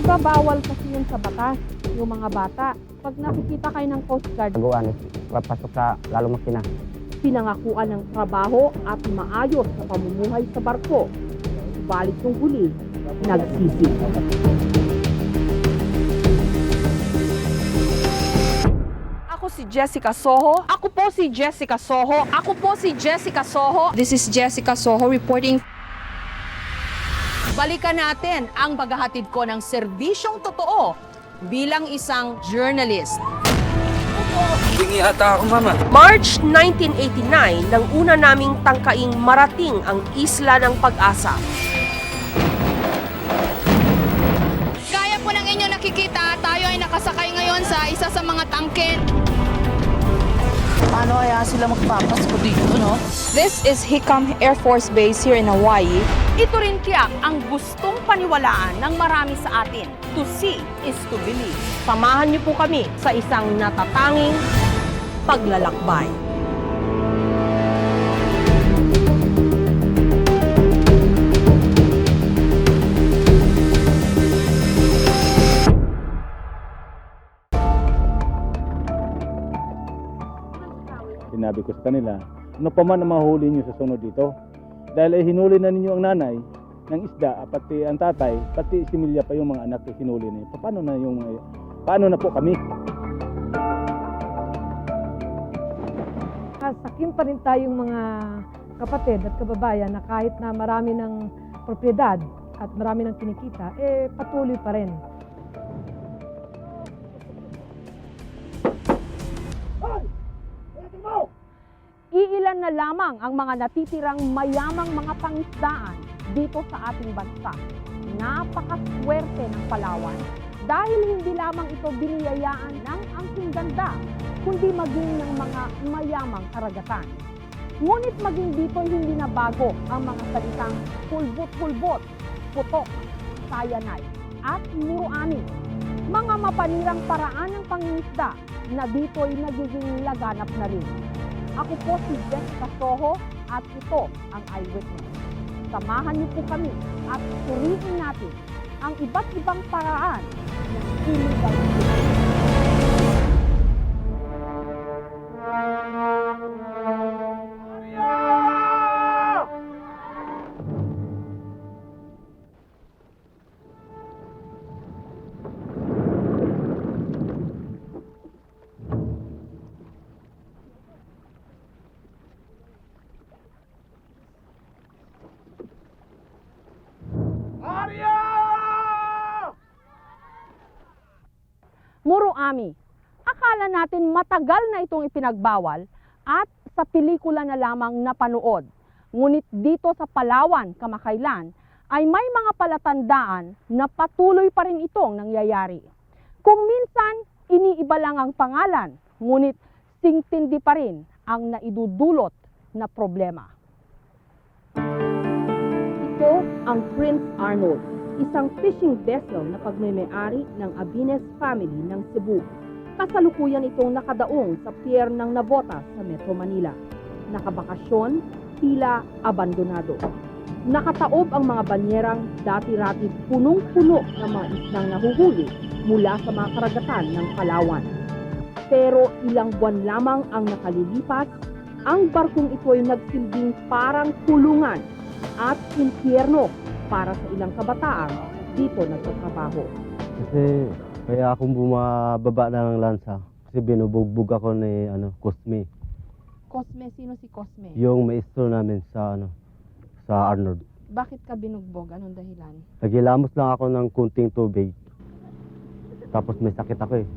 ba bawal kasi yun sa batas, yung mga bata? Pag nakikita kayo ng Coast Guard, Taguan, papasok sa lalong makina. pinangakuan ng trabaho at maayos na pamumuhay sa barko. Subalit nung huli, nagsisi. Ako si Jessica Soho. Ako po si Jessica Soho. Ako po si Jessica Soho. This is Jessica Soho reporting. Balikan natin ang paghahatid ko ng serbisyong totoo bilang isang journalist. Hingi ata ako, mama. March 1989 nang una naming tangkaing marating ang Isla ng Pag-asa. Gaya po ng inyo nakikita, tayo ay nakasakay ngayon sa isa sa mga tangke. Paano kaya sila magpapasko dito, no? This is Hickam Air Force Base here in Hawaii. Ito rin tiyak ang gustong paniwalaan ng marami sa atin. To see is to believe. Samahan niyo po kami sa isang natatanging paglalakbay. Sinabi ko sa kanila, ano pa man ang mahuli nyo sa sunod dito? Dahil ay hinuli na ninyo ang nanay ng isda, pati ang tatay, pati si Milya pa yung mga anak na hinuli niyo. Paano na po kami? Sakim pa rin tayong mga kapatid at kababayan na kahit na marami ng propriedad at marami ng kinikita, patuloy pa rin. Iilan na lamang ang mga natitirang mayamang mga pangisdaan dito sa ating bansa. Napakaswerte ng Palawan dahil hindi lamang ito biniyayaan ng angking ganda, kundi maging ng mga mayamang karagatan. Ngunit maging dito hindi na bago ang mga salitang pulbot-pulbot, putok, sayanay, at muruani. Mga mapanirang paraan ng pangingisda na dito'y nagiging laganap na rin. Ako po si Jessica Soho at ito ang Eyewitness. Samahan niyo po kami at suriin natin ang iba't ibang paraan ng illegal fishing. Muruami. Akala natin matagal na itong ipinagbawal at sa pelikula na lamang napanood. Ngunit dito sa Palawan, kamakailan, ay may mga palatandaan na patuloy pa rin itong nangyayari. Kung minsan, iniiba lang ang pangalan, ngunit singtindi pa rin ang naidudulot na problema. Ito ang Prince Arnold, isang fishing vessel na pagmay-ari ng Abines family ng Cebu. Kasalukuyan itong nakadaong sa pier ng Navotas sa Metro Manila. Nakabakasyon, tila abandonado. Nakataob ang mga banyerang dati-rati punong-puno ng mga isdang nahuhuli mula sa mga karagatan ng Palawan. Pero ilang buwan lamang ang nakalilipas, ang barkong ito ay nagsilbing parang kulungan at impyerno para sa ilang kabataan dito nagtatrabaho. Kasi kaya akong bumababa ng lansa. Kasi binubugbog ako ni Cosme. Cosme, sino si Cosme? Yung maestro namin sa sa Arnold. Bakit ka binugbog? Anong dahilan? Nagilamos lang ako ng kunting tubig. Tapos may sakit ako eh.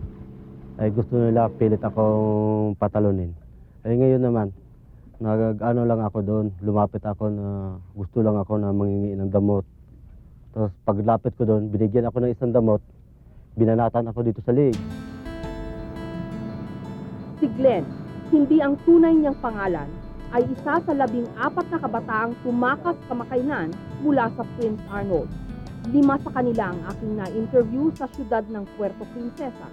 Ay gusto nila pilit akong patalunin. Ay ngayon naman, nag-ano lang ako doon, lumapit ako na gusto lang ako na mangingi ng damot. Tapos paglapit ko doon, binigyan ako ng isang damot, binanatan ako dito sa leeg. Si Glenn, hindi ang tunay niyang pangalan, ay isa sa 14 na kabataang tumakas kamakailan mula sa Prince Arnold. 5 sa kanila ang aking na-interview sa siyudad ng Puerto Princesa.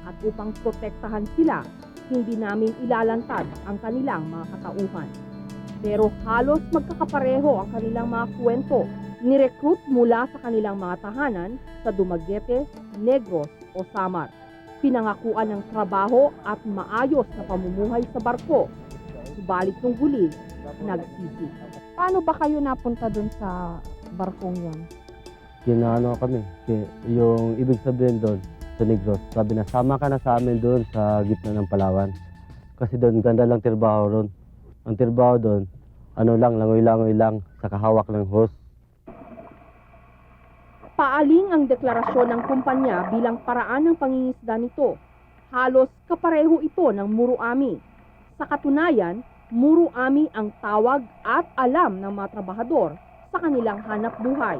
At upang protektahan sila, hindi namin ilalantad ang kanilang mga katauhan. Pero halos magkakapareho ang kanilang mga kwento Nirecruit mula sa kanilang mga tahanan sa Dumaguete, Negros o Samar. Pinangakuan ng trabaho at maayos na pamumuhay sa barko. Subalit nung huli, nagsisi. Paano ba kayo napunta dun sa barkong yon? Ginaano kami. Yung ibig sabihin doon sa Negros, sabi na sama ka na sa amin doon sa gitna ng Palawan. Kasi doon ganda lang trabaho doon. Ang trabaho doon, ano lang, langoy-langoy lang sa kahawak ng hose. Paaling ang deklarasyon ng kumpanya bilang paraan ng pangingisda nito. Halos kapareho ito ng Muruami. Sa katunayan, Muruami ang tawag at alam ng mga trabahador sa kanilang hanap buhay.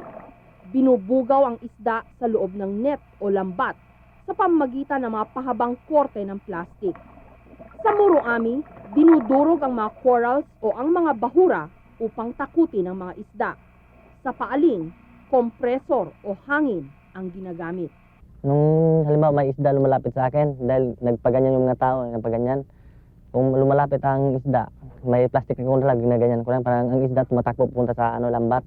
Binubugaw ang isda sa loob ng net o lambat sa pamamagitan ng mga pahabang korte ng plastik. Sa Muruami, dinudurog ang mga corals o ang mga bahura upang takutin ang mga isda. Sa Paaling, kompresor o hangin ang ginagamit. Nung halimbawa may isda lumalapit sa akin, dahil nagpaganyan yung mga tao, nagpaganyan. Kung lumalapit ang isda, may plastic na lang, ginaganyan ko lang. Parang ang isda tumatakbo pupunta sa lambat.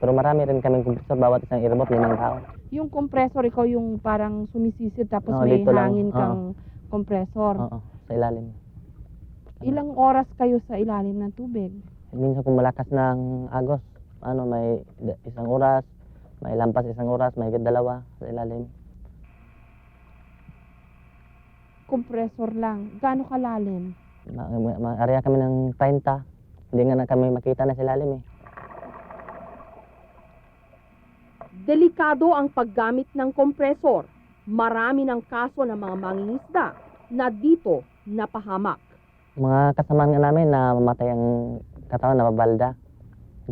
Pero marami rin kaming kompresor, bawat isang irobot, 5 tao. Yung kompresor, ikaw yung parang sumisisid tapos Oo, may dito lang. hangin kang kompresor. Oo, sa ilalim. Ilang oras kayo sa ilalim ng tubig? Minsan kung malakas ng agos, may 1 oras, may lampas 1 oras, may 2 sa ilalim. Kompresor lang. Gaano kalalim? Area kami ng 30. Hindi nga na kami makita na sa ilalim eh. Delikado ang paggamit ng kompresor. Marami ng kaso ng mga mangingisda na dito napahamak. Mga kasamahan nga namin na mamatay ang katawan, nababalda.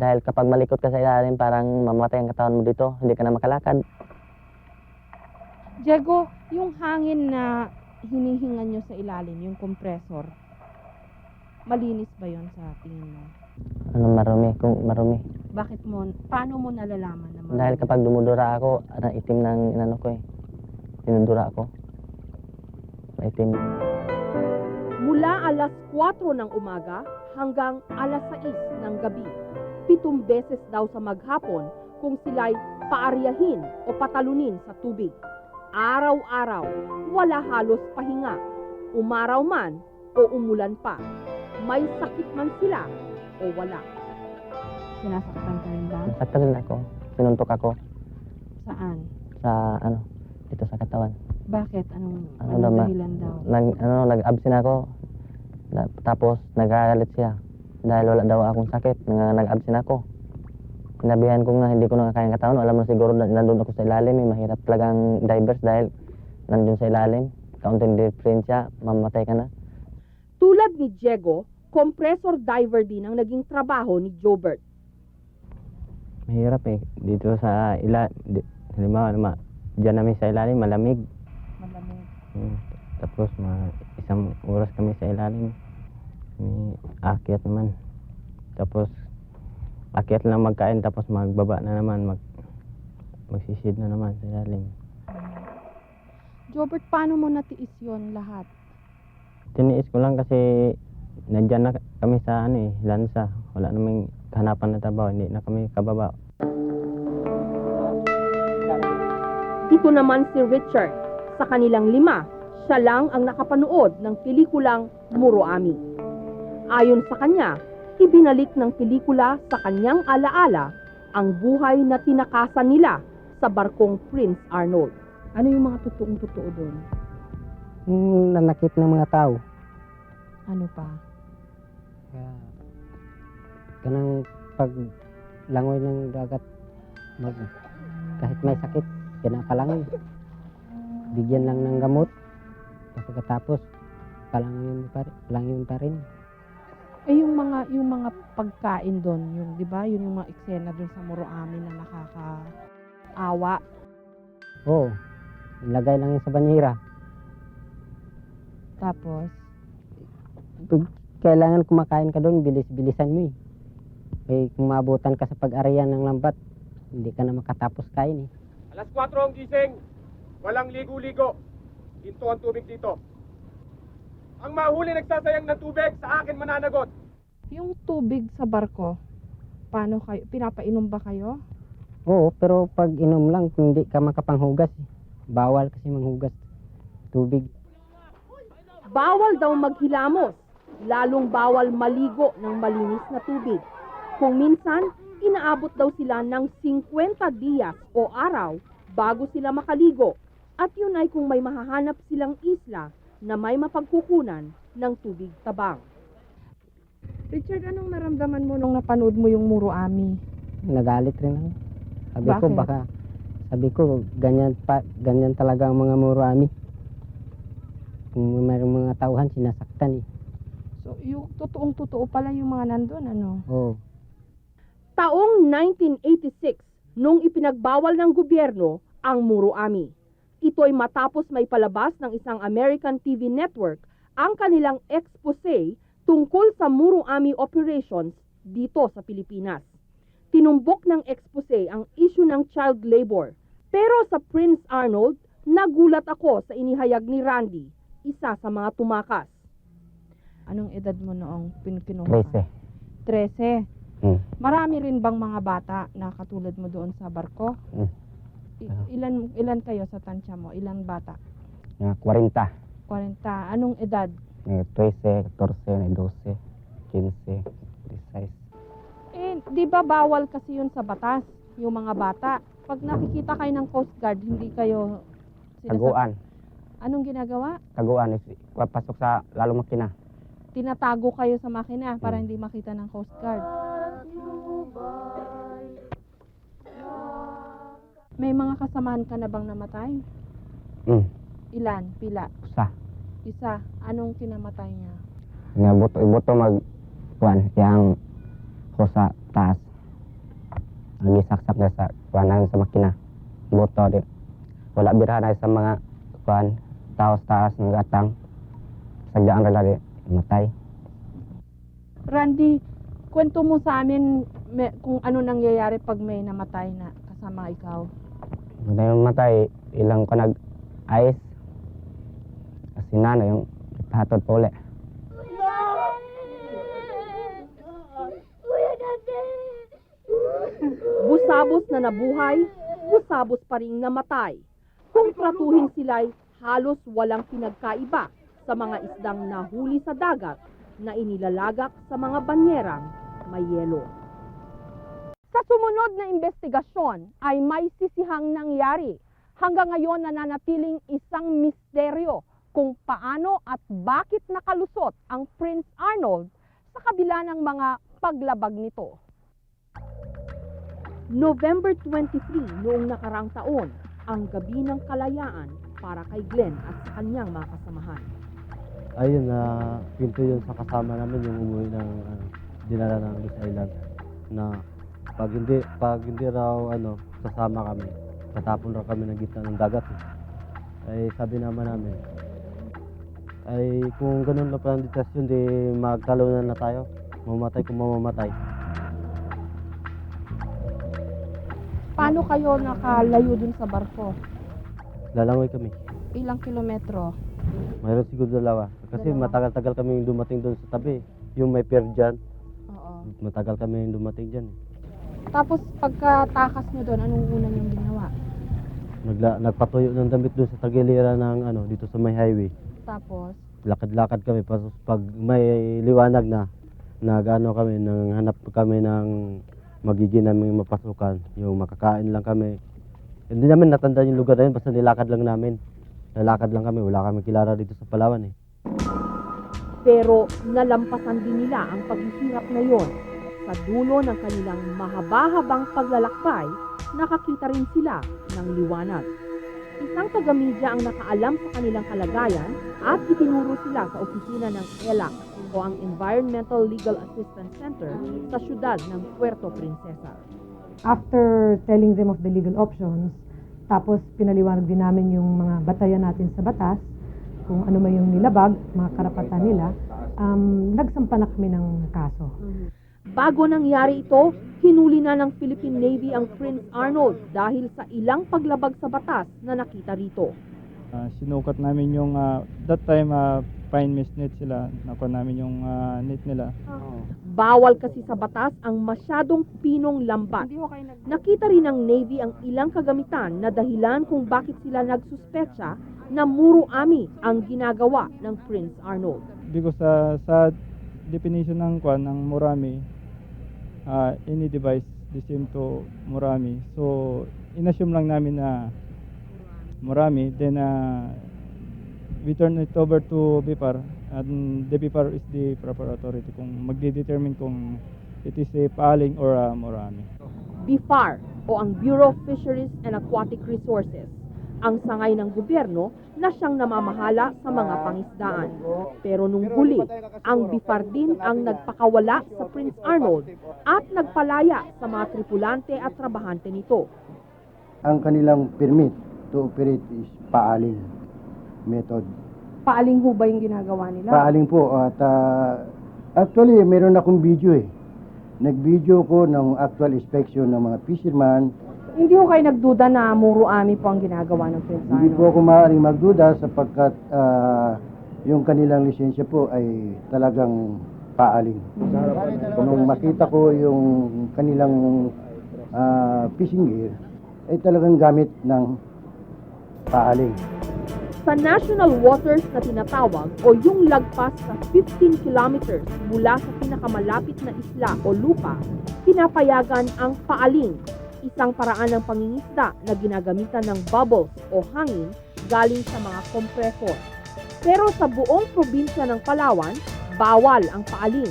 Dahil kapag malikot ka sa ilalim, parang mamatay ang katawan mo dito, hindi ka na makalakad. Diego, yung hangin na hinihingan nyo sa ilalim, yung kompresor, malinis ba yon sa tingin mo? Marumi, kung marumi. Bakit mo, paano mo nalalaman na marumi? Dahil kapag dumudura ako, itim ng inano ko eh. Dinudura ako. Maitim. Mula alas 4 ng umaga hanggang alas 6 ng gabi, 7 beses daw sa maghapon kung sila'y paaryahin o patalunin sa tubig. Araw-araw, wala halos pahinga. Umaraw man o umulan pa. May sakit man sila o wala. Sinasaktan ka rin ba? Sakta rin ako. Sinuntok ako Saan? sa dito sa katawan. Bakit? Anong daw, dahilan daw? Nag-absent ako. Tapos nagagalit siya. Dahil wala daw akong sakit, nag-absent ako. Sinabihan ko nga hindi ko na kayang katawan. Alam mo siguro nandun ako sa ilalim. Mahirap talagang divers dahil nandun sa ilalim. Kaunting diferensya, mamatay ka na. Tulad ni Diego, compressor diver din ang naging trabaho ni Jobert. Mahirap eh. Dito sa halimbawa, diyan namin sa ilalim, malamig. Malamig. Tapos 1 oras kami sa ilalim. May akyat naman. Tapos akyat lang magkain, tapos magbaba na naman, magsisid na naman sa ilalim. Jobert, paano mo natiis yon lahat? Tiniis ko lang kasi nandyan na kami sa lansa. Wala namang hanapan na trabaho, hindi na kami kababa. Ito naman si Richard. Sa kanilang 5, siya lang ang nakapanood ng pelikulang Muruami. Ayon sa kanya, ibinalik ng pelikula sa kanyang alaala ang buhay na tinakasan nila sa barkong Prince Arnold. Ano yung mga totoong-totoo doon? Nanakit ng mga tao. Ano pa? Kanang paglangoy ng dagat, kahit may sakit, pinakalangoy. Bigyan lang ng gamot. Pagkatapos, palangoyin pa rin. Eh yung mga pagkain doon, yung 'di ba? Yun yung mga eksena doon sa Muruami na nakakaawa. Oo. Ilagay lang yun sa banyera. Tapos Pag kailangan kumakain ka doon, bilis-bilisan mo eh. Eh, kung maabutan ka sa pag-arian ng lambat, hindi ka na makatapos kain eh. Alas 4 ang gising. Walang ligo-ligo. Ginto ang tubig dito. Ang mahuli nagsasayang ng tubig, sa akin mananagot. yung tubig sa barko, Paano kayo? Pinapainom ba kayo? Oo, pero pag inom lang, hindi ka makapanghugas. Bawal kasi manghugas tubig. Bawal daw maghilamos, lalong bawal maligo ng malinis na tubig. Kung minsan, inaabot daw sila ng 50 diyas o araw bago sila makaligo. At yun ay kung may mahahanap silang isla na may mapagkukunan ng tubig tabang. Richard, anong naramdaman mo nung napanood mo yung Muro Ami? Nagalit rin ako. Bakit? Sabi ko, ganyan talaga ang mga Murami. Kung mayroong mga tauhan, sinasaktan eh. So, yung totoong-totoo pala yung mga nandun, ano? Oo. Taong 1986, nung ipinagbawal ng gobyerno ang Muro Ami. Ito ay matapos may palabas ng isang American TV network ang kanilang expose tungkol sa Muro Ami operations dito sa Pilipinas. Tinumbok ng expose ang issue ng child labor. Pero sa Prince Arnold, nagulat ako sa inihayag ni Randy, isa sa mga tumakas. Anong edad mo noong kinuha ka? 13. Marami rin bang mga bata na katulad mo doon sa barko? Ilan kayo sa tansya mo? Ilan bata? 40. 40. Anong edad? 13, 14, 12, 15, 16. Di ba bawal kasi yun sa batas, yung mga bata? Pag nakikita kayo ng Coast Guard, hindi kayo... Taguan. Anong ginagawa? Taguan. Pasok sa lalo makina. Tinatago kayo sa makina para hindi makita ng Coast Guard. May mga kasamahan ka na bang namatay? Ilan? Pila? Isa. Anong kinamatay niya? Ibuto yang ko sa taas. Nagisaksak na sa kuan sa makina. Buto di. Wala birahan ay sa mga kuan taas ng gatang. Sagyaan ra lagi matay. Randy, kwento mo sa amin kung ano nangyayari pag may namatay na kasama ikaw. Wala yung matay, ilang ko nag-ice. Kasi nana yung hatod po ulit. Busabos na nabuhay, busabos pa rin namatay. Kung tratuhin sila'y halos walang pinagkaiba sa mga isdang nahuli sa dagat na inilalagak sa mga banyerang may yelo. Sa sumunod na investigasyon ay may sisihang nangyari. Hanggang ngayon nananatiling isang misteryo kung paano at bakit nakalusot ang Prince Arnold sa kabila ng mga paglabag nito. November 23 noong nakaraang taon, ang gabi ng kalayaan para kay Glenn at sa kanyang mga kasamahan. Ayun na pinto yun sa kasama namin yung umuwi ng dinala ng Lis Island na pag hindi raw sasama kami, tatapon raw kami ng gitna ng dagat. Ay sabi naman namin, ay kung ganun lang pala ang desisyon, di magtalunan na tayo, mamatay kung mamamatay. Paano kayo nakalayo dun sa barko? Lalangoy kami. Ilang kilometro? Mayroon siguro dalawa. Kasi Dalawa. matagal-tagal kami dumating doon sa tabi. Yung may pier dyan, Oo. matagal kami dumating dyan. Tapos pagkatakas nyo doon, anong una nyong ginawa? Nagpatuyo ng damit doon sa tagiliran ng dito sa may highway. Tapos, Lakad-lakad kami. Pag may liwanag na, hanap kami ng magiging naming mapasukan. Yung makakain lang kami. Hindi namin natanda yung lugar na yun, basta nilakad lang namin. Nalakad lang kami, wala kami kilala dito sa Palawan eh. pero nalampasan din nila ang paghihirap na yon. Sa dulo ng kanilang mahaba-habang paglalakbay, nakakita rin sila ng liwanag. Isang taga-media ang nakaalam sa kanilang kalagayan at itinuro sila sa opisina ng ELAC o ang Environmental Legal Assistance Center sa syudad ng Puerto Princesa. After telling them of the legal options, tapos pinaliwanag din namin yung mga batayan natin sa batas, kung ano man yung nilabag, mga karapatan nila, nagsampa na kami ng kaso. Bago nangyari ito, hinuli na ng Philippine Navy ang Prince Arnold dahil sa ilang paglabag sa batas na nakita rito. Sinukat namin yung that time fine mesh net sila. Nakuha namin yung net nila. Bawal kasi sa batas ang masyadong pinong lambat. Nakita rin ng Navy ang ilang kagamitan na dahilan kung bakit sila nagsuspetsa na muro-ami ang ginagawa ng Prince Arnold. Because sa definition ng Murami, any device the same to Murami. So, inassume lang namin na Murami, then we turn it over to BIPAR, and the BIPAR is the proper authority kung magde-determine kung it is a paaling or a Murami. BIFAR o ang Bureau of Fisheries and Aquatic Resources ang sangay ng gobyerno na siyang namamahala sa mga pangisdaan. Pero nung huli, ang BIFAR din ang nagpakawala sa Prince Arnold at nagpalaya sa mga tripulante at trabahante nito. Ang kanilang permit to operate is paaling method. Paaling ho ba yung ginagawa nila? Paaling po at actually meron akong video eh. Nag-video ko ng actual inspection ng mga fisherman. Hindi ho kayo nagduda na muro-ami po ang ginagawa ng Prince Arnold? Hindi po ako maaaring magduda sapagkat yung kanilang lisensya po ay talagang paaling. Nung makita ko yung kanilang fishing gear, ay talagang gamit ng paaling. Sa national waters na tinatawag o yung lagpas sa 15 kilometers mula sa pinakamalapit na isla o lupa, pinapayagan ang paaling, isang paraan ng pangingisda na ginagamitan ng bubbles o hangin galing sa mga kompresor. Pero sa buong probinsya ng Palawan, bawal ang paaling.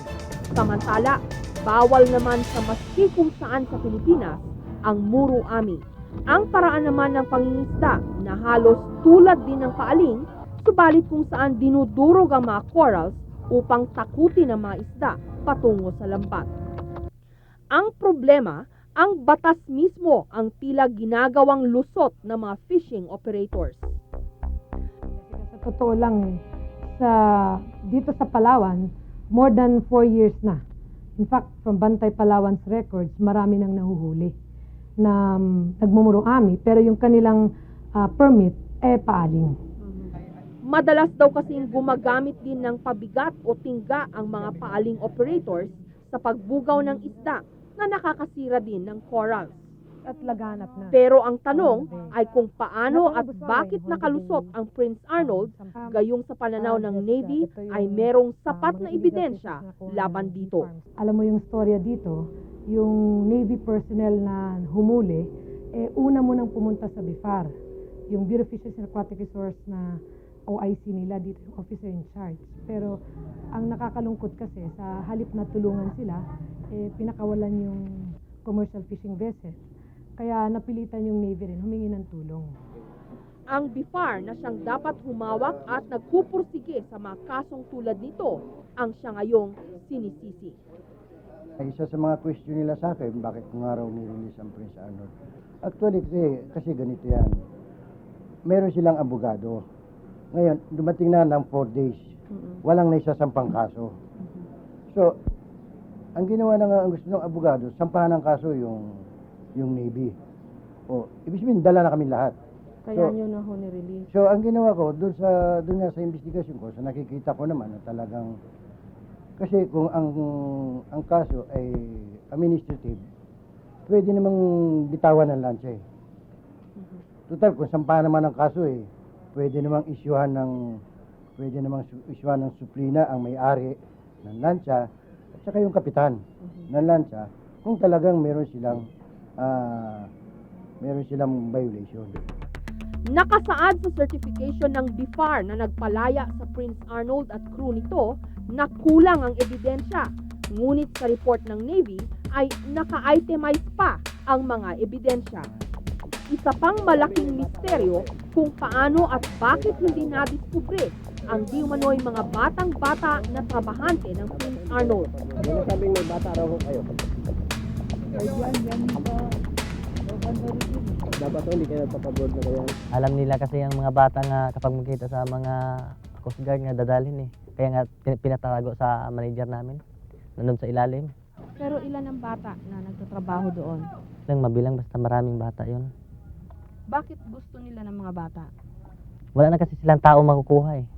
Samantala, bawal naman sa maski kung saan sa Pilipinas ang muro-ami. Ang paraan naman ng pangingisda na halos tulad din ng paaling, subalit kung saan dinudurog ang mga corals upang takutin ang mga isda patungo sa lambat. Ang problema, ang batas mismo ang tila ginagawang lusot ng mga fishing operators. Sa totoo lang, dito sa Palawan, more than 4 years na. In fact, from Bantay Palawan's records, marami nang nahuhuli na nagmumuro-ami, pero yung kanilang permit, paaling. Madalas daw kasing gumagamit din ng pabigat o tingga ang mga paaling operators sa pagbugaw ng isda na nakakasira din ng corals. At laganap na. Pero ang tanong ay kung paano at bakit nakalusot ang Prince Arnold, gayong sa pananaw ng Navy ay merong sapat na ebidensya laban dito. Alam mo yung storya dito, yung Navy personnel na humuli, una mo nang pumunta sa BIFAR, yung Bureau of Fisheries and Aquatic Resources na OIC nila dito, yung officer in charge. Pero ang nakakalungkot kasi, sa halip na tulungan sila, pinakawalan yung commercial fishing vessel. Kaya napilitan yung Navy rin humingi ng tulong. Ang BIFAR na siyang dapat humawak at nagpupursige sa mga kasong tulad nito, ang siya ngayong sinisisi. Isa sa mga question nila sa akin, bakit kung araw ni-release ang Prince Arnold? Actually, kasi ganito yan. Meron silang abogado. Ngayon, dumating na ng 4 days. Walang naisasampang kaso. So, ang ginawa na nga ang gusto ng abogado, sampahan ng kaso yung Navy. O, ibig sabihin, dala na kami lahat. Kaya nyo na ho ni-release. So, ang ginawa ko, doon nga sa investigasyon ko, sa nakikita ko naman na talagang, kasi kung ang kaso ay administrative, pwede namang bitawan ng lansya eh. Total, kung sampahan naman ang kaso eh, pwede namang isyuhan ng suplina ang may-ari ng lansya at saka yung kapitan ng lansya kung talagang meron silang violation. Nakasaad sa certification ng BIFAR na nagpalaya sa Prince Arnold at crew nito na kulang ang ebidensya. Ngunit sa report ng Navy ay naka-itemize pa ang mga ebidensya. Isa pang malaking misteryo kung paano at bakit hindi nadiskubre ang di umano'y mga batang-bata na trabahante ng Prince Arnold. Ano sabing may bata raw kayo? Dapat hindi kayo papaboard na kayo. Alam nila kasi ang mga bata nga kapag makita sa mga Coast Guard nga dadalhin eh. Kaya nga pinatago sa manager namin, nandun sa ilalim. Pero ilan ang bata na nagtatrabaho doon? Lang mabilang basta maraming bata yon. Bakit gusto nila ng mga bata? Wala na kasi silang tao makukuha eh.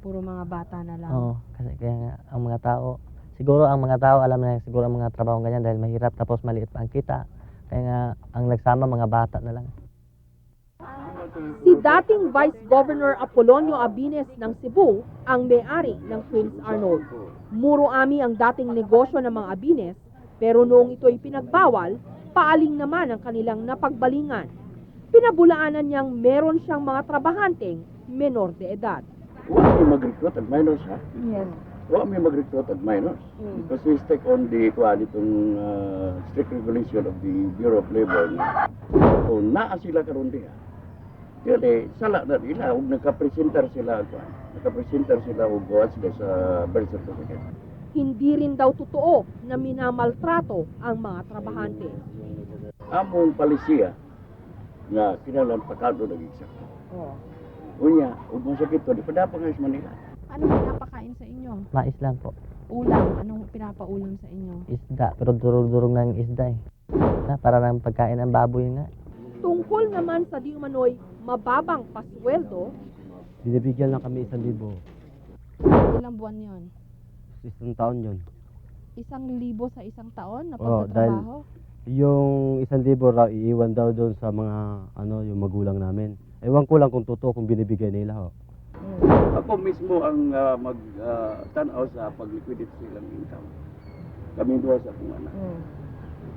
Puro mga bata na lang. Oo, kasi kaya nga, ang mga tao, siguro ang mga tao, alam na siguro ang mga trabaho ganyan dahil mahirap tapos maliit pa ang kita. Kaya nga, ang nagsama, mga bata na lang. Si dating Vice Governor Apolonio Abines ng Cebu ang may-ari ng Prince Arnold. Muro Ami ang dating negosyo ng mga Abines, pero noong ito'y pinagbawal, paaling naman ang kanilang napagbalingan. Pinabulaanan niyang meron siyang mga trabahanteng menor de edad. Huwag may mag-recruit at minors, ha? Yes. Huwag may mag-recruit at minors. Because we stick on the, itong strict regulation of the Bureau of Labor. Kung naa sila karon diha, dili, sala na nila, huwag nakapresentar sila, nakapresentar sila o gawa sila sa birth certificate. Hindi rin daw totoo na minamaltrato ang mga trabahante. Among palisiya, nga kinalang pakado nag-eksakto. Oh. Unya, huwag mong sakit to, di pa dapat nga sa Manila. Anong pinapakain sa inyo? Mais lang po. Ulam. Anong pinapaulam sa inyo? Isda, pero durog-durog na yung isda eh. Para ng pagkain ng baboy nga. Tungkol naman sa di umano'y mababang pasweldo, Binibigyan lang kami 1,000. ilang buwan yon? Isang taon yun. 1,000 sa isang taon na Oo, pagtatrabaho? Yung 1,000 raw, iiwan daw doon sa mga, yung magulang namin. Ewan ko lang kung totoo kung binibigay nila, ho. Ako mismo ang tanaw sa pag-liquidate silang income. Kami duha sa akong anak.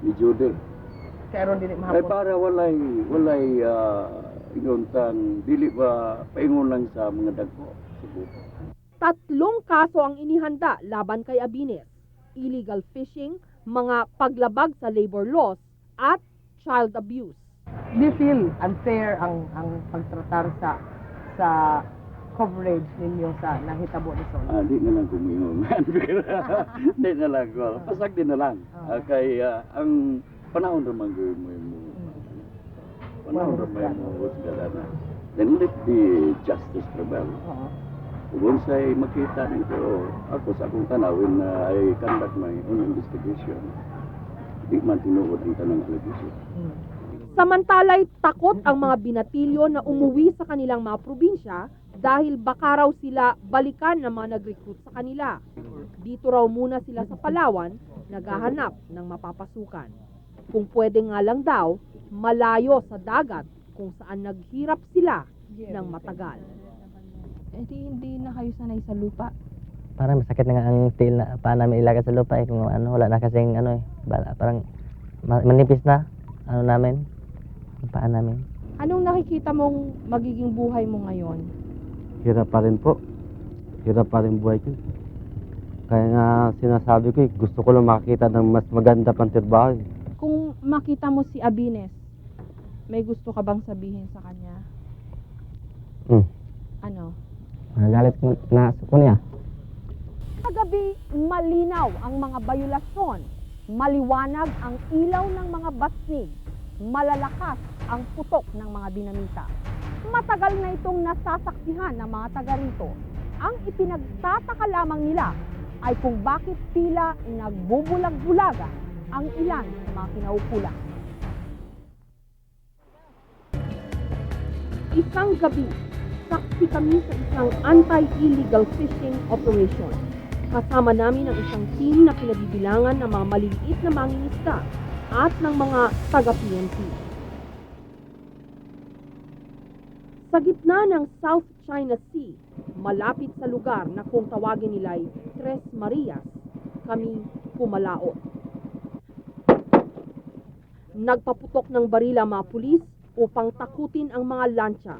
Ni Judy. Kaya ron din Ay para walay inuntang dili ba paingon lang sa mga dagko sa buko. 3 kaso ang inihanda laban kay Abines. Illegal fishing, mga paglabag sa labor laws, at child abuse. Do you feel unfair ang pagtratar sa coverage ninyo sa nahitabo ni Sol? Di na lang kumingon. Di na lang ko. Pasag din na lang. Kay ang panahon naman gawin mo yung panahon naman mo usgala na. Then let the justice prevail. Kung sa'y makita nito, ako sa akong tanawin na I conduct my own investigation. Di man tinuod ang tanang allegation. Samantala'y takot ang mga binatilyo na umuwi sa kanilang mga probinsya dahil baka raw sila balikan ng mga nag-recruit sa kanila. Dito raw muna sila sa Palawan, naghahanap ng mapapasukan. Kung pwede nga lang daw, malayo sa dagat kung saan naghirap sila ng matagal. Hindi na kayo sanay sa lupa. Parang masakit na nga ang tail na paa namin ilagay sa lupa eh. Kung wala na kasing parang manipis na namin, ang paa namin. Anong nakikita mong magiging buhay mo ngayon? Hirap pa rin po. Hirap pa rin buhay ko. Kaya nga sinasabi ko, gusto ko lang makakita ng mas maganda pang trabaho. Kung makita mo si Abines, may gusto ka bang sabihin sa kanya? Ano? Nagalit na ko niya. Kagabi, malinaw ang mga bayulasyon. Maliwanag ang ilaw ng mga basnig. Malalakas ang putok ng mga dinamita. Matagal na itong nasasaksihan ng mga taga rito. Ang ipinagtataka lamang nila ay kung bakit tila nagbubulag-bulagan ang ilan sa mga kinaukulan. Isang gabi, saksi kami sa isang anti-illegal fishing operation. Kasama namin ang isang team na pinabibilangan ng mga maliliit na mangingisda at ng mga taga-PNP. Sa gitna ng South China Sea, malapit sa lugar na kung tawagin nila'y Tres Marias, kami pumalaot. Nagpaputok ng barila mga pulis upang takutin ang mga lancha.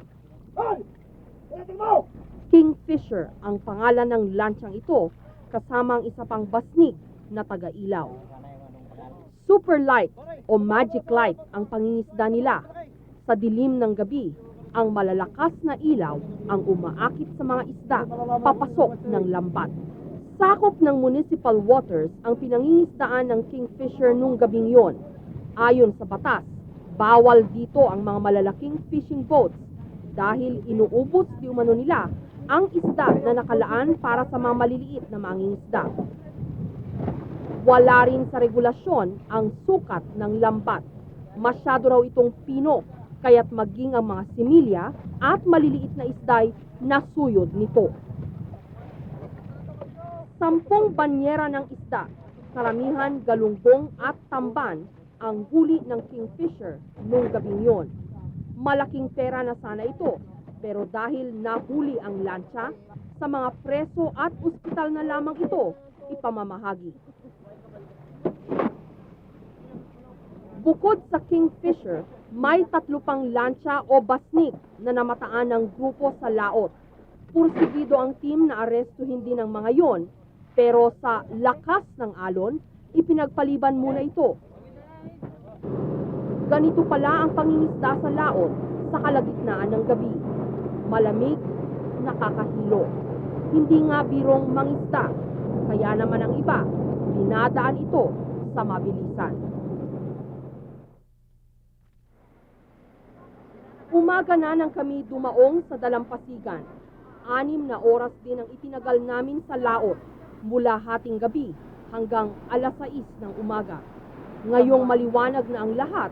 Kingfisher ang pangalan ng lanchang ito, kasama ang isa pang basnig na taga-ilaw. Super light o magic light ang pangingisda nila. Sa dilim ng gabi, ang malalakas na ilaw ang umaakit sa mga isda papasok ng lambat. Sakop ng municipal waters ang pinangingisdaan ng kingfisher nung gabing yon. Ayon sa batas, bawal dito ang mga malalaking fishing boats dahil inuubos di umano nila ang isda na nakalaan para sa mga maliliit na mangingisda. Wala rin sa regulasyon ang sukat ng lambat. Masyado raw itong pino, kaya't maging ang mga similya at maliliit na isda'y nasuyod nito. 10 banyera ng isda, karamihan galunggong at tamban, ang huli ng kingfisher nung gabing yon. Malaking pera na sana ito, pero dahil nahuli ang lancha, sa mga preso at ospital na lamang ito ipamamahagi. Bukod sa kingfisher, may 3 pang lancha o basnik na namataan ng grupo sa laot. Pursigido ang team na arestuhin din ng mga yon, pero sa lakas ng alon, ipinagpaliban muna ito. Ganito pala ang pangingisda sa laot sa kalagitnaan ng gabi. Malamig, nakakahilo. Hindi nga birong mangisda, kaya naman ang iba, dinadaan ito sa mabilisan. Umaga na nang kami dumaong sa dalampasigan. 6 na oras din ang itinagal namin sa laot mula hating gabi hanggang 6 ng umaga. Ngayong maliwanag na ang lahat,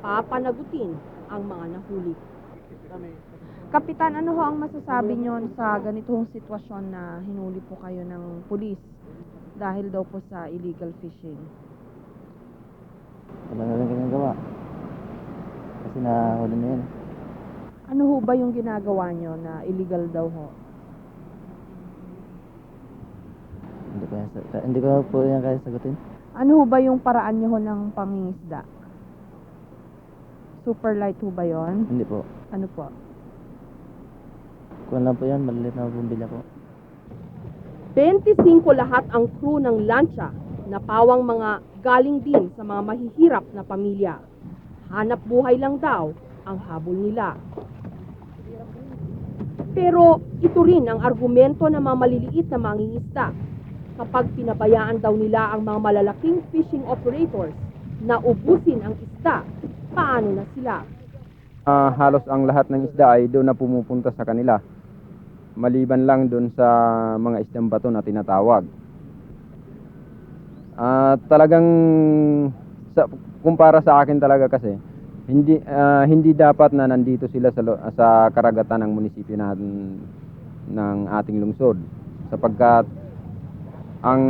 papanagutin ang mga nahuli. Kapitan, ano ho ang masasabi nyo sa ganitong sitwasyon na hinuli po kayo ng pulis dahil daw po sa illegal fishing? Wala na rin kanyang gawa. Kasi nahuli na yan. Ano ho ba yung ginagawa nyo na illegal daw ho? Hindi ko po yan kaya sagutin. Ano ho ba yung paraan nyo ho ng pangingisda? Super light ho ba yon? Hindi po. Ano po? Kuwan lang po yan, maliit na bumbilya po. 25 lahat ang crew ng lancha na pawang mga galing din sa mga mahihirap na pamilya. Hanap buhay lang daw ang habol nila. Pero ito rin ang argumento ng mga maliliit na mangingisda. Kapag pinabayaan daw nila ang mga malalaking fishing operators na ubusin ang isda, paano na sila? Halos ang lahat ng isda ay doon na pumupunta sa kanila. Maliban lang doon sa mga isdang bato na tinatawag. Talagang kumpara sa akin talaga kasi hindi dapat na nandito sila sa karagatan ng munisipyo ng ating lungsod, sapagkat ang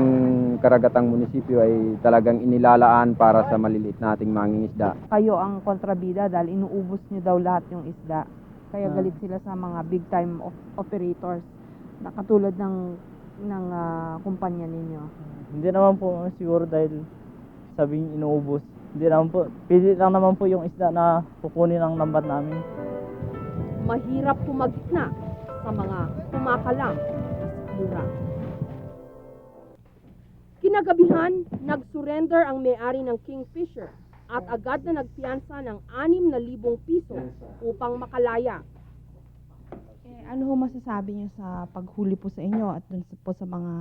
karagatang munisipyo ay talagang inilalaan para sa maliliit nating mangingisda. Kayo ang kontrabida dahil inuubos nyo daw lahat yung isda. Kaya galit sila sa mga big time operators na katulad ng kumpanya ninyo. Hindi naman po siguro dahil sabing inuubos. Hindi naman po, pilit lang naman po yung isda na kukunin ang lambat namin. Mahirap pumagitna sa mga kumakalam na sikmura. Kinagabihan, nag-surrender ang may-ari ng kingfisher at agad na nagpiyansa ng 6,000 piso upang makalaya. Ano ho masasabi nyo sa paghuli po sa inyo at dun po sa mga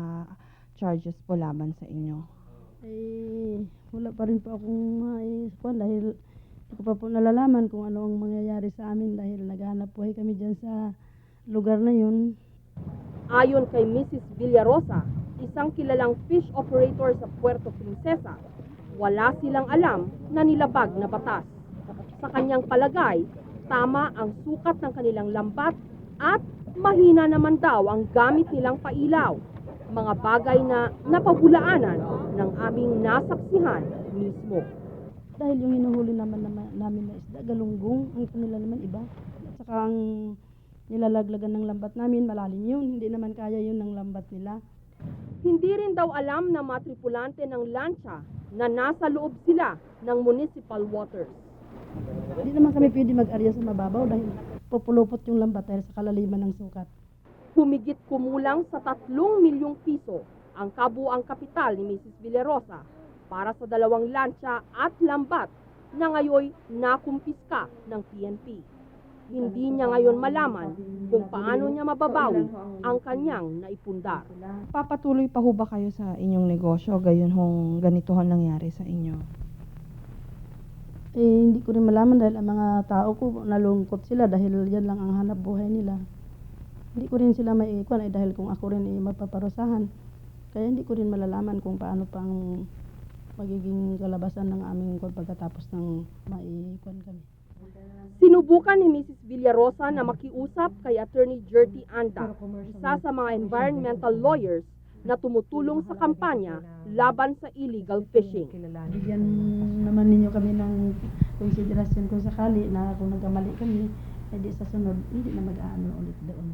charges po laban sa inyo? Wala pa rin po akong maispan dahil hindi ko pa po nalalaman kung ano ang mangyayari sa amin dahil naghahanap buhay kami dyan sa lugar na yun. Ayon kay Mrs. Villarosa, isang kilalang fish operator sa Puerto Princesa, wala silang alam na nilabag na batas. Sa kanyang palagay, tama ang sukat ng kanilang lambat at mahina naman daw ang gamit nilang pailaw. Mga bagay na napabulaanan ng aming nasaksihan mismo. Dahil yung hinuhuli namin na isda, galunggong, ang kanila naman iba. At saka ang nilalaglagan ng lambat namin, malalim yun. Hindi naman kaya yun ng lambat nila. Hindi rin daw alam ng mga tripulante ng lancha na nasa loob sila ng municipal waters. Hindi naman kami pwede mag-arya sa mababaw dahil pupulupot yung lambat dahil sa kalaliman ng sukat. Humigit kumulang sa 3 milyong piso ang kabuang kapital ni Mrs. Villarosa para sa 2 lancha at lambat na ngayon nakumpiska ng PNP. Hindi niya ngayon malaman kung paano niya mababawi ang kanyang naipundar. Papatuloy pa ho ba kayo sa inyong negosyo gayon hong ganitohan nangyari sa inyo? Hindi ko rin malaman dahil ang mga tao ko nalungkot sila dahil yan lang ang hanap buhay nila. Hindi ko rin sila maiikwan dahil kung ako rin mapaparusahan. Kaya hindi ko rin malalaman kung paano pang magiging kalabasan ng aming pagkatapos ng maiikwan kami. Sinubukan ni Mrs. Villarosa na makiusap kay Attorney Gerty Anda, isa sa mga environmental lawyers na tumutulong sa kampanya laban sa illegal fishing. Bigyan naman ninyo kami ng konsiderasyon kung sakali na kung nagkamali kami, hindi sa sunod, hindi na mag-aano ulit doon.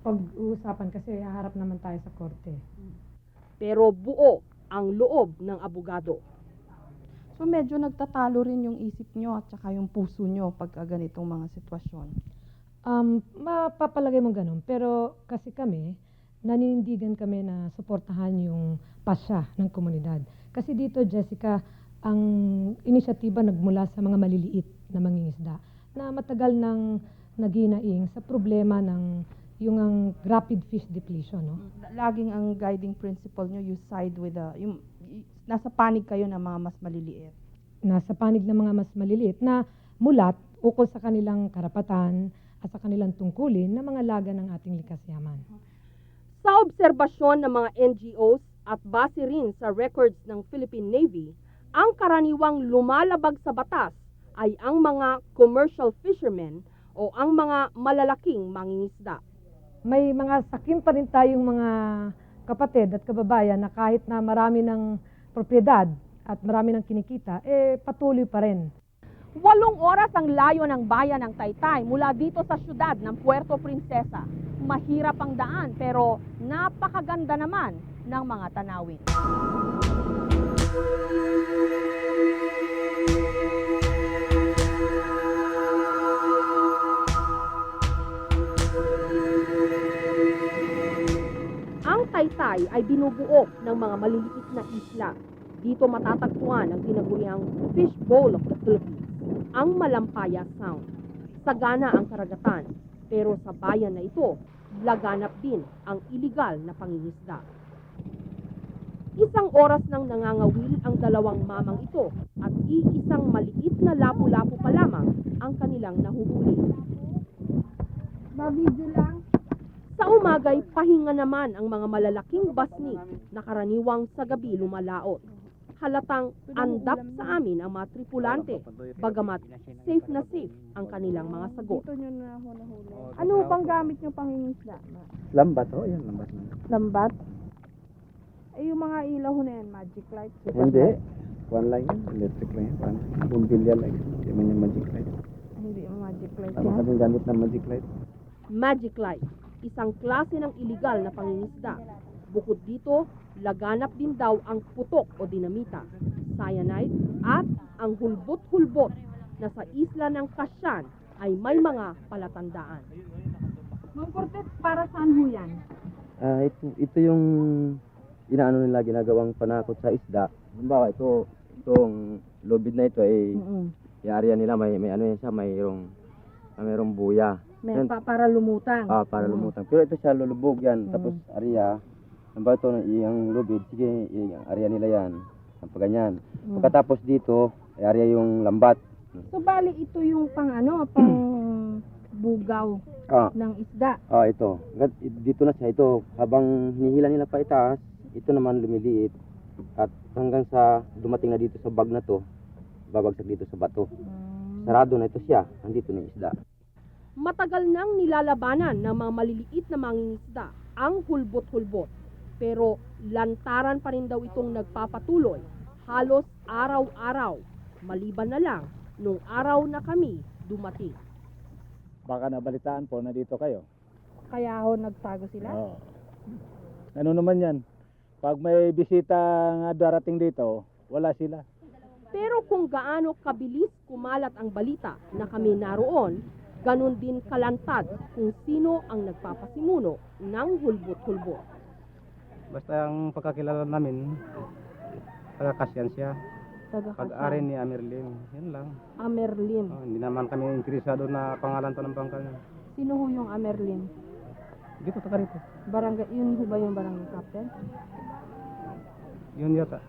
Pag-uusapan kasi haharap naman tayo sa korte. Pero buo ang loob ng abogado. So medyo nagtatalo rin yung isip nyo at saka yung puso nyo pagka ganitong mga sitwasyon. Mapapalagay mo ganun. Pero kasi kami, naninindigan kami na suportahan yung pasya ng komunidad. Kasi dito, Jessica, ang inisyatiba nagmula sa mga maliliit na mangingisda na matagal nang naginaing sa problema ng yung ang rapid fish depletion. No? Laging ang guiding principle nyo, you side with nasa panig kayo ng mga mas maliliit. Nasa panig ng mga mas maliliit na mulat ukol sa kanilang karapatan at sa kanilang tungkulin na mga laga ng ating likas yaman. Sa obserbasyon ng mga NGOs at base rin sa records ng Philippine Navy, ang karaniwang lumalabag sa batas ay ang mga commercial fishermen o ang mga malalaking mangingisda. May mga sakim pa rin tayong mga kapatid at kababayan na kahit na marami ng propriedad at marami ng kinikita, patuloy pa rin. 8 oras ang layo ng bayan ng Taytay mula dito sa syudad ng Puerto Princesa. Mahirap ang daan pero napakaganda naman ng mga tanawin. Ang Taytay ay binubuo ng mga maliliit na isla. Dito matatagpuan ang tinaguriang Fish Bowl of the Philippines, ang Malampaya Sound. Sagana ang karagatan, pero sa bayan na ito, laganap din ang iligal na pangingisda. 1 oras nang nangangawil ang dalawang mamang ito at iisang maliit na lapu-lapu pa lamang ang kanilang nahuhuli. Ba-video lang. Sa umagay, pahinga naman ang mga malalaking basnik na karaniwang sa gabi lumalaot. Halatang andap sa amin ang mga tripulante, bagamat safe na safe ang kanilang mga sagot. Dito nyo na nahuli. Ano bang gamit nyo pangingisda? Lambat, yan lambat na. Lambat? Ay, yung mga ilaw na yan, magic light. Hindi. One lang yan, electric lang yan. Bumbilya lang. Hindi man yung magic light. Hindi yung magic light Tama yan. kaming gamit ng magic light. Magic light, isang klase ng iligal na pangingisda. Bukod dito, laganap din daw ang putok o dinamita, cyanide at ang hulbot-hulbot na sa isla ng Kasyan ay may mga palatandaan. Mang Cortez, para saan ho yan? Ito yung inaano nila ginagawang panakot sa isda. Halimbawa, itong lubid na ito ay i-area nila may ano yan siya, mayroong buya. Para lumutang. Para lumutang. Pero ito siya lulubog yan. Tapos area, halimbawa ito yung lubid, sige, yung area nila yan. Ang paganyan. Pagkatapos dito, area yung lambat. So, bali, ito yung pang bugaw ng isda. Ito. Dito na siya. Ito, habang hinihila nila pa itaas, ito naman lumiliit. At hanggang sa dumating na dito sa bag na to, babagsak dito sa bato. Sarado na ito siya. Andito na yung isda. Matagal nang nilalabanan ng mga maliliit na mangingisda ang hulbot-hulbot. Pero lantaran pa rin daw itong nagpapatuloy halos araw-araw. Maliban na lang nung araw na kami dumating. Baka nabalitaan po na dito kayo. Kaya ho nagtago sila? Oo. Ano naman yan? Pag may bisita nga darating dito, wala sila. Pero kung gaano kabilis kumalat ang balita na kami naroon, ganun din kalantad kung sino ang nagpapasimuno ng hulbot-hulbot. Basta ang pagkakilala namin, taga-Kasyan siya. Pag-ari ni Amerlim. Yan lang. Amerlim. Hindi naman kami interesado na pangalan to ng bangka niya. Sino ho yung Amerlim? Dito, taga rito. Barangay, yun ho ba yung barangay captain? Yun yata.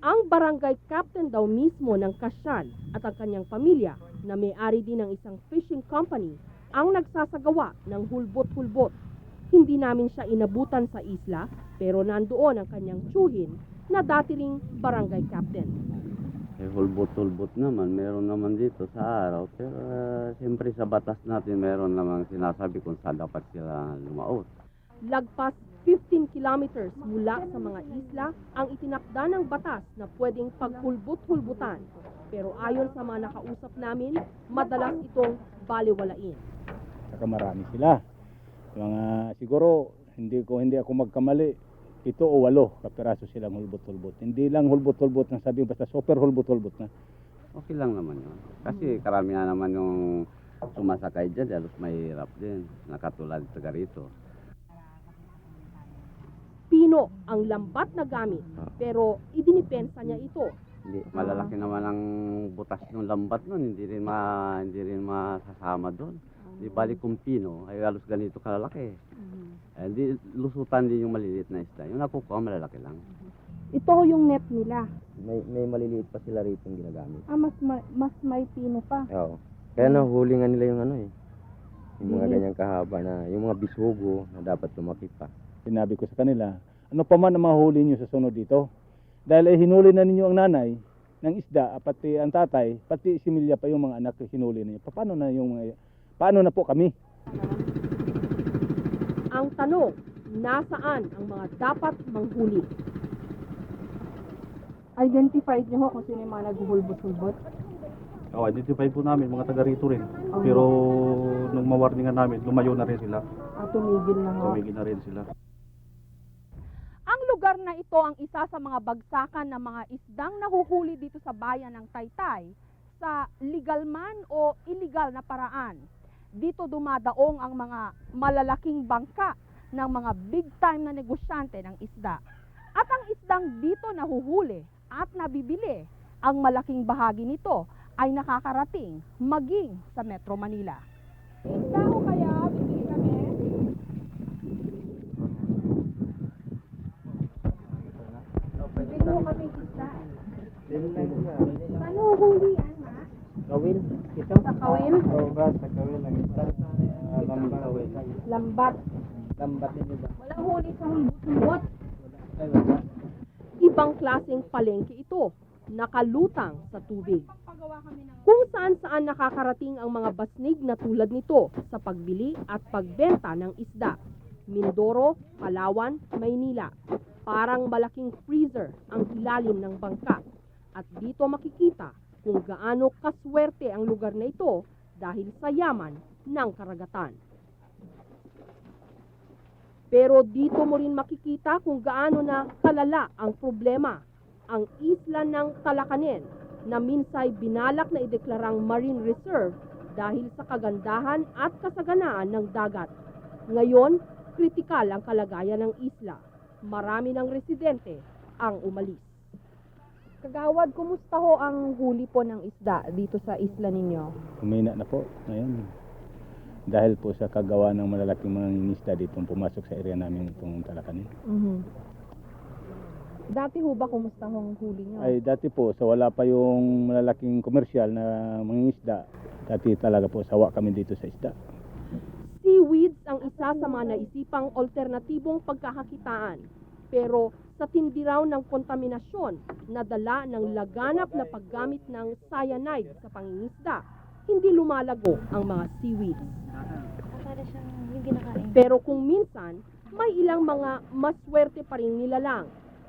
Ang barangay captain daw mismo ng Kasyan at ang kanyang pamilya na may-ari din ng isang fishing company ang nagsasagawa ng hulbot-hulbot. Hindi namin siya inabutan sa isla pero nandoon ang kanyang tsuhin na dati ring barangay captain. Hulbot-hulbot naman, meron naman dito sa araw. Pero siyempre sa batas natin meron namang sinasabi kung saan dapat sila lumaot. Lagpas 15 kilometers mula sa mga isla ang itinakda ng batas na pwedeng paghulbut-hulbutan. Pero ayon sa mga nakausap namin, madalas itong baliwalain. Saka marami sila. Mga siguro hindi ako magkamali, 7 o 8 kapiraso silang hulbut-hulbut. Hindi lang hulbut-hulbut na sabi basta super hulbut-hulbut na. Okay lang naman yun. Kasi karamihan naman yung sumasakay dyan, halos mahirap din. Nakatulad sa garito. Pino ang lambat na gamit, pero idinipensa niya ito. Hindi, malalaki naman ang butas ng lambat nun, hindi rin masasama doon. Di balik kung pino, ay halos ganito kalalaki. Hindi, lusutan din yung maliliit na isda. Yung nakukuha, malalaki lang. Ito yung net nila. May maliliit pa sila rito yung ginagamit. Mas may pino pa. Oo. Kaya nahuli nga nila yung yung mga ganyang kahaba na, yung mga bisugo na dapat lumaki pa. Sinabi ko sa kanila, ano pa man ang mahuli nyo sa sunod dito? Dahil ay hinuli na ninyo ang nanay ng isda, pati ang tatay, pati si Milya pa yung mga anak hinuli ninyo. Paano na po kami? Ang tanong, nasaan ang mga dapat manghuli? Identified niyo ho kung sino yung mga naghuhulbot-hulbot? Oo, identify po namin, mga taga rito rin. Pero nung mawarningan namin, lumayo na rin sila. Tumigil na ho. Tumigil na rin sila. Ang lugar na ito ang isa sa mga bagsakan ng mga isdang nahuhuli dito sa bayan ng Taytay sa legal man o illegal na paraan. Dito dumadaong ang mga malalaking bangka ng mga big time na negosyante ng isda. At ang isdang dito nahuhuli at nabibili, ang malaking bahagi nito ay nakakarating maging sa Metro Manila. Isda ko kaya, bibili kami. Bibili ko kami isda. Saan huhuli yan, ma? Kawil. Sa kawil? Oo ba, sa kawil lang ito. Lambat. Lambat din ba? Walang huli sa hulbot-hulbot. Ibang klaseng palengke ito, nakalutang sa tubig. Kung saan-saan nakakarating ang mga basnig na tulad nito sa pagbili at pagbenta ng isda. Mindoro, Palawan, Maynila. Parang malaking freezer ang ilalim ng bangka. At dito makikita kung gaano kaswerte ang lugar na ito dahil sa yaman ng karagatan. Pero dito mo rin makikita kung gaano na kalala ang problema. Ang isla ng Talakanen na minsay binalak na ideklarang Marine Reserve dahil sa kagandahan at kasaganaan ng dagat. Ngayon, kritikal ang kalagayan ng isla. Marami ng residente ang umalis. Kagawad, kumusta ho ang huli po ng isda dito sa isla ninyo? Humina na po ngayon. Dahil po sa kagawa ng malalaking mga ngingisda dito pumasok sa area namin itong Talakanin. Dati ho ba kumusta ho ang huli nyo? Ay dati po, sa wala pa yung malalaking komersyal na mga isda, dati talaga po sawa kami dito sa isda. Seaweeds ang isa sa mga naisipang alternatibong pagkakakitaan. Pero sa tindi raw ng kontaminasyon na dala ng laganap na paggamit ng cyanide sa pangingisda, hindi lumalago ang mga seaweeds. Pero kung minsan, may ilang mga maswerte pa rin nilalang.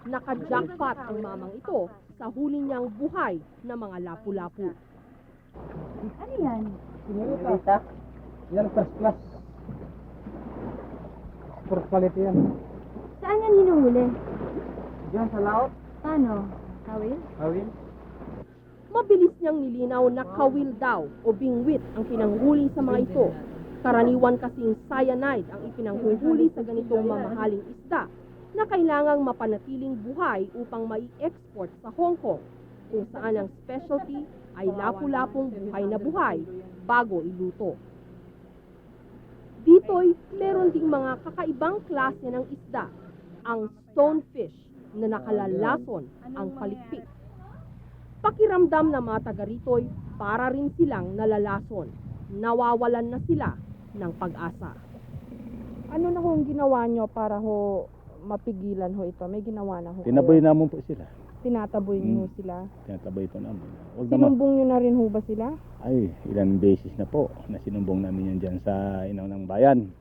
Naka-jackpot ang mamang ito sa huli niyang buhay na mga lapu-lapu. Ano yan? Sinirita. Yan first class. First quality yan. Saan yan hinuhuli? Diyan sa laot. Paano? Kawil? Kawil. Mabilis niyang nilinaw na kawil daw o bingwit ang pinanghuli sa mga ito. Karaniwan kasing cyanide ang ipinanghuhuli sa ganitong mamahaling isda na kailangang mapanatiling buhay upang mai-export sa Hong Kong, kung saan ang specialty ay lapu-lapong buhay na buhay bago iluto. Dito'y meron ding mga kakaibang klase ng isda, ang stonefish na nakalalason ang palikpik. Pakiramdam ng mga taga rito'y para rin silang nalalason, nawawalan na sila ng pag-asa. Ano na ho ang ginawa nyo para ho mapigilan ho ito? May ginawa na ho Tinaboy kayo? namin po sila. Tinataboy niyo ho sila? Tinatabay po namin. Sinumbong nyo na rin ho ba sila? Ay, ilang beses na po na sinumbong namin yan dyan sa inang ng bayan.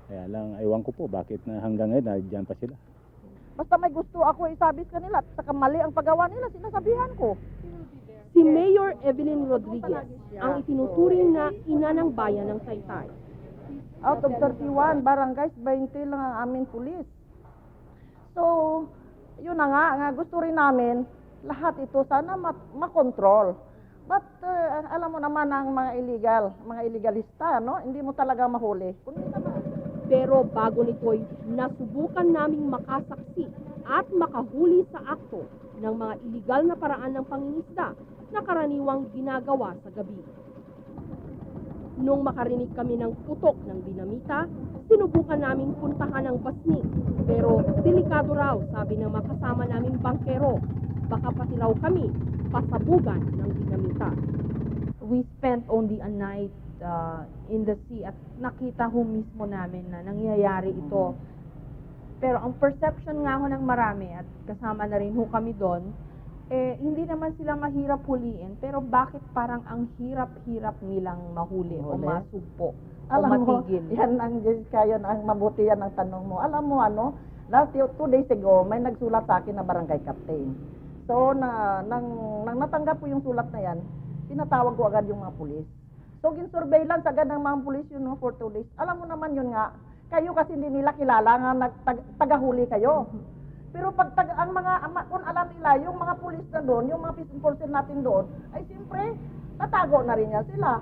Kaya lang, ewan ko po bakit na hanggang ngayon nandiyan pa sila. Basta may gusto ako isabis kanila, saka mali ang paggawa nila, sinasabihan ko. Si Mayor Evelyn Rodriguez ang itinuturing na ina ng bayan ng Taytay. Out of 31 barangays, 20 lang ang aming pulis. So, yun na nga gusto rin namin, lahat ito sana makontrol. But alam mo naman ang mga illegalista, no? Hindi mo talaga mahuli. Kundi naman. Pero bago nito'y nasubukan naming makasaksi at makahuli sa akto ng mga iligal na paraan ng pangingisda na karaniwang ginagawa sa gabi. Nung makarinig kami ng putok ng dinamita, sinubukan naming puntahan ang basni. Pero delikado raw, sabi ng makasama naming bangkero. Baka pati raw kami pasabugan ng dinamita. We spent only a night in the sea at nakita ho mismo namin na nangyayari ito. Pero ang perception nga ho ng marami at kasama na rin ho kami doon, hindi naman sila mahirap huliin, pero bakit parang ang hirap-hirap nilang mahuli o masugpo o Alam mo, matigil? yan ang Jessica, yun ang mabuti yan ang tanong mo. Alam mo ano, last 2 days ago, may nagsulat sa akin na barangay captain. So, nang natanggap ko yung sulat na yan, tinatawag ko agad yung mga pulis. So, gin-surveillance agad ng mga pulis yun no, for 2 days. Alam mo naman yun nga, kayo kasi hindi nila kilala nga tagahuli kayo. Pero pag kung alam nila, yung mga pulis na doon, yung mga peace enforcer natin doon, ay siyempre, tatago na rin yan sila.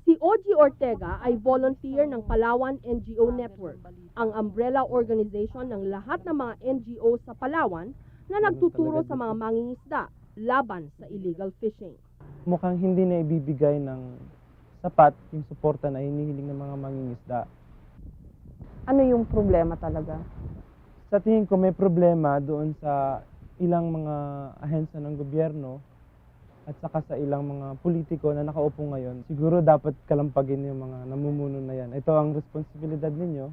Si Ogie Ortega ay volunteer ng Palawan NGO Network, ang umbrella organization ng lahat ng mga NGO sa Palawan na nagtuturo sa mga mangingisda laban sa illegal fishing. Mukhang hindi na ibibigay ng sapat yung suporta na hinihiling ng mga mangingisda. Ano yung problema talaga? Sa tingin ko may problema doon sa ilang mga ahensya ng gobyerno at saka sa ilang mga politiko na nakaupo ngayon. Siguro dapat kalampagin yung mga namumuno na yan. Ito ang responsibilidad ninyo.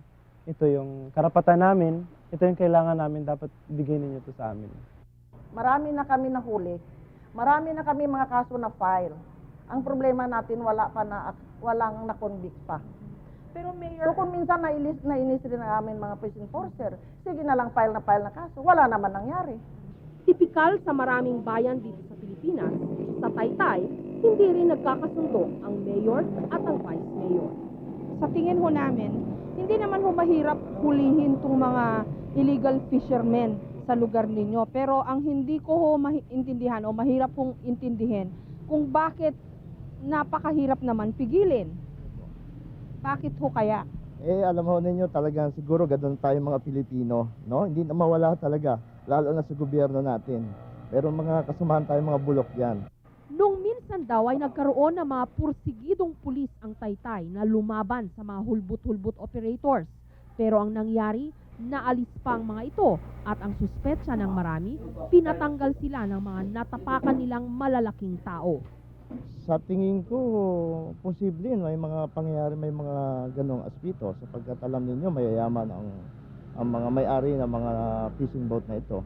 Ito yung karapatan namin. Ito yung kailangan namin. Dapat bigay ninyo ito sa amin. Marami na kami nahuli. Marami na kami mga kaso na file. Ang problema natin, walang na-convict pa. Pero Mayor, So kung minsan nainis rin ang amin mga peace enforcer, sige na lang file na kaso, wala naman nangyari. Tipikal sa maraming bayan dito sa Pilipinas, sa Taytay, hindi rin nagkakasundo ang mayor at ang vice mayor. Sa tingin ho namin, hindi naman ho mahirap hulihin itong mga illegal fishermen sa lugar ninyo. Pero ang hindi ko ho maintindihan o mahirap hong intindihin kung bakit napakahirap naman pigilin. Bakit ho kaya? Alam ho ninyo talagang siguro ganun tayo mga Pilipino, no? Hindi na mawala talaga, lalo na sa gobyerno natin. Pero mga kasamahan tayo mga bulok yan. Nung minsan daw ay nagkaroon ng mga pursigidong pulis ang Taytay na lumaban sa mga hulbut-hulbut operators. Pero ang nangyari, naalis pa ang mga ito at ang suspetsya ng marami, pinatanggal sila ng mga natapakan nilang malalaking tao. Sa tingin ko, posible may mga pangyayari, may mga ganong aspeto sapagkat alam ninyo mayayaman ang mga may-ari ng mga fishing boat na ito.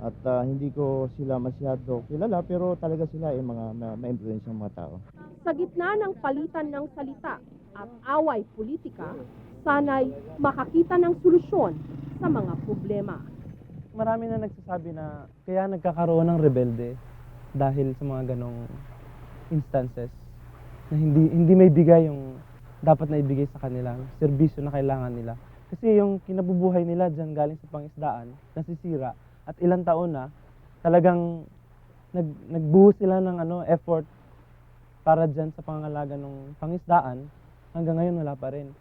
At hindi ko sila masyado kilala pero talaga sila ay mga ma-influensyang mga tao. Sa gitna ng palitan ng salita at away politika, sana'y makakita ng solusyon sa mga problema. Marami na nagsasabi na kaya nagkakaroon ng rebelde dahil sa mga ganong instances na hindi may bigay yung dapat na ibigay sa kanila, serbisyo na kailangan nila. Kasi yung kinabubuhay nila dyan galing sa pangisdaan, nasisira at ilang taon na talagang nagbuhos sila ng effort para dyan sa pangangalaga ng pangisdaan, hanggang ngayon wala pa rin.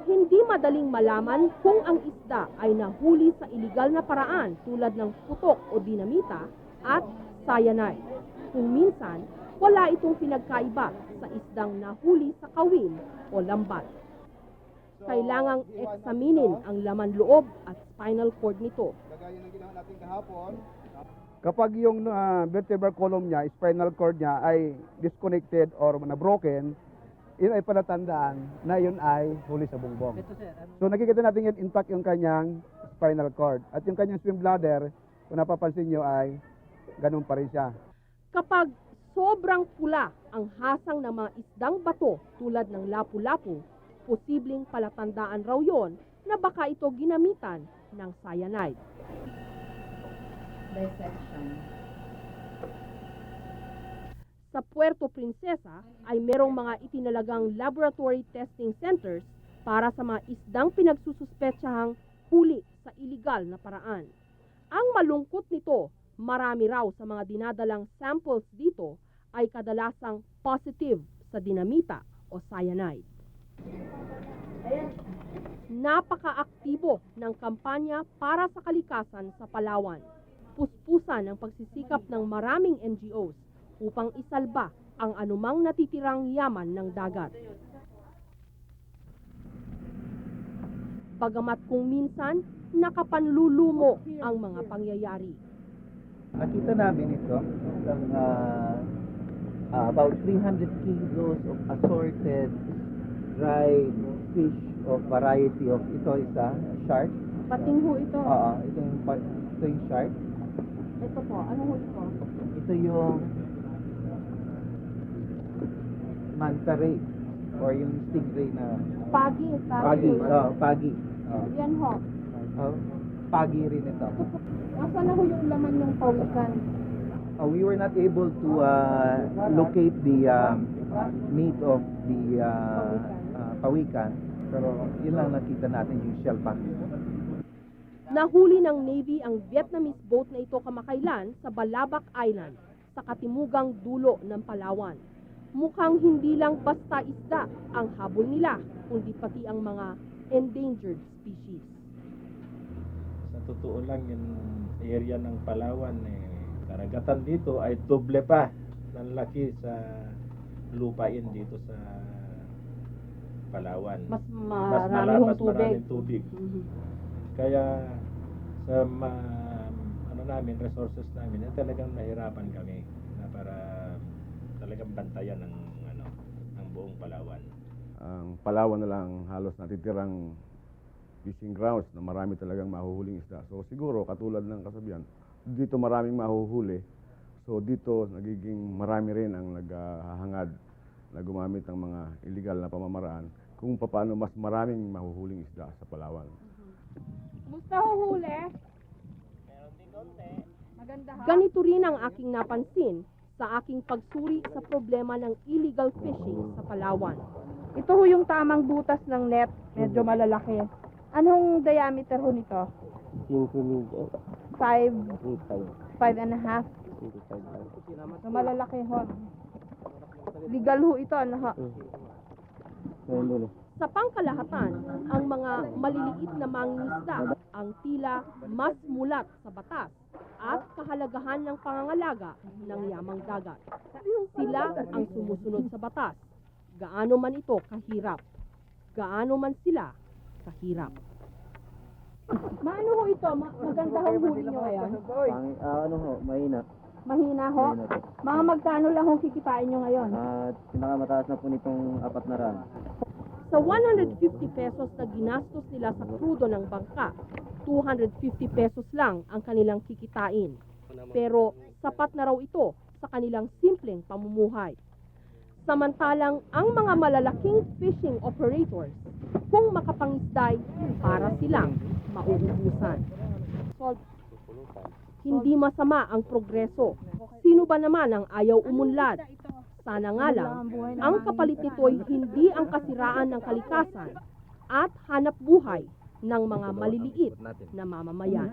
Hindi madaling malaman kung ang isda ay nahuli sa iligal na paraan tulad ng putok o dinamita at cyanide. Kung minsan, wala itong pinagkaiba sa isdang nahuli sa kawil o lambat. Kailangang eksaminin ang laman loob at spinal cord nito. Kapag yung vertebral column niya, spinal cord niya ay disconnected or na-broken, yun ay palatandaan na yun ay huli sa bungbong. So nakikita natin yun intact yung kanyang spinal cord. At yung kanyang swim bladder, kung napapansin nyo ay ganun pa rin siya. Kapag sobrang pula ang hasang ng mga isdang bato tulad ng lapu-lapu, posibleng palatandaan raw yon na baka ito ginamitan ng cyanide. Sa Puerto Princesa ay merong mga itinalagang laboratory testing centers para sa mga isdang pinagsususpetsahang huli sa iligal na paraan. Ang malungkot nito, marami raw sa mga dinadalang samples dito ay kadalasang positive sa dinamita o cyanide. Napaka-aktibo ng kampanya para sa kalikasan sa Palawan. Puspusan ang pagsisikap ng maraming NGOs upang isalba ang anumang natitirang yaman ng dagat. Bagamat kung minsan, nakapanlulumo ang mga pangyayari. Nakita namin ito, about 300 kilos of assorted dried fish of variety of, ito isa, shark. Pating ho ito. Oo, ito yung shark. Ito po, ano ho ito? Ito yung manta ray or yung stingray na Pagi. pagi. Pagi. Yan ho. Pagi rin ito. Nasaan na ho yung laman ng pawikan? We were not able to locate the meat of the pawikan, pero yun lang nakita natin yung shell package. Nahuli ng Navy ang Vietnamese boat na ito kamakailan sa Balabac Island, sa katimugang dulo ng Palawan. Mukhang hindi lang basta isda ang habol nila, kundi pati ang mga endangered species. Sa totoo lang, yung area ng Palawan, karagatan dito ay doble pa ng laki sa lupain dito sa Palawan. Mas maraming tubig. Kaya sa resources namin, talagang nahirapan kami na para talagang bantayan ng buong Palawan. Ang Palawan na lang halos natitirang fishing grounds na marami talagang mahuhuling isda. So siguro katulad ng kasabihan, dito maraming mahuhuli. So dito nagiging marami rin ang naghahangad na gumamit ng mga illegal na pamamaraan kung paano mas maraming mahuhuling isda sa Palawan. Musta huhuli? Maganda ha? Ganito rin ang aking napansin sa aking pagsuri sa problema ng illegal fishing sa Palawan. Ito ho yung tamang butas ng net, medyo malalaki. Anong diameter ho nito? 5 and a half. So, malalaki ho. Legal ho ito, ano ho? Sa pangkalahatan, ang mga maliliit na mangingisda ang tila mas mulat sa batas at kahalagahan ng pangangalaga ng yamang dagat. Sila ang sumusunod sa batas. Gaano man ito kahirap. Gaano man sila kahirap. Maano ho ito? Maganda ho huli nyo ngayon? Mahina. Mahina ho? Mga magkano lang ho kikitain nyo ngayon? Pinakamataas na po nitong 4 na ran. Sa 150 pesos na ginastos nila sa krudo ng bangka, 250 pesos lang ang kanilang kikitain. Pero sapat na raw ito sa kanilang simpleng pamumuhay. Samantalang ang mga malalaking fishing operators, kung makapangisday, para silang mauubusan. Hindi masama ang progreso. Sino ba naman ang ayaw umunlad? Sana nga lang, ang kapalit nito'y hindi ang kasiraan ng kalikasan at hanap buhay ng mga maliliit na mamamayan.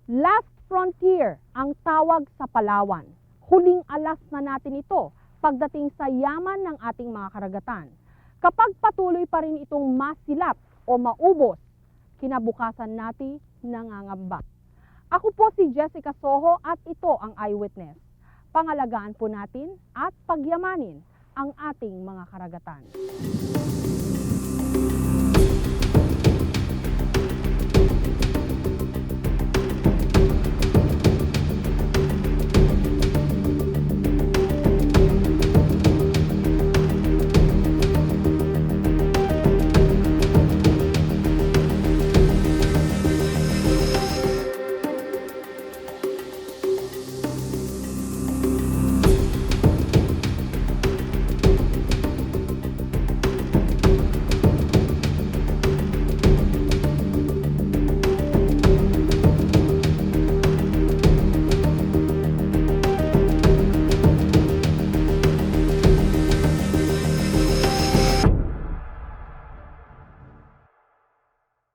Last frontier ang tawag sa Palawan. Huling alas na natin ito pagdating sa yaman ng ating mga karagatan. Kapag patuloy pa rin itong masilap o maubos, kinabukasan natin nangangamba. Ako po si Jessica Soho at ito ang Eyewitness. Pangalagaan po natin at pagyamanin ang ating mga karagatan.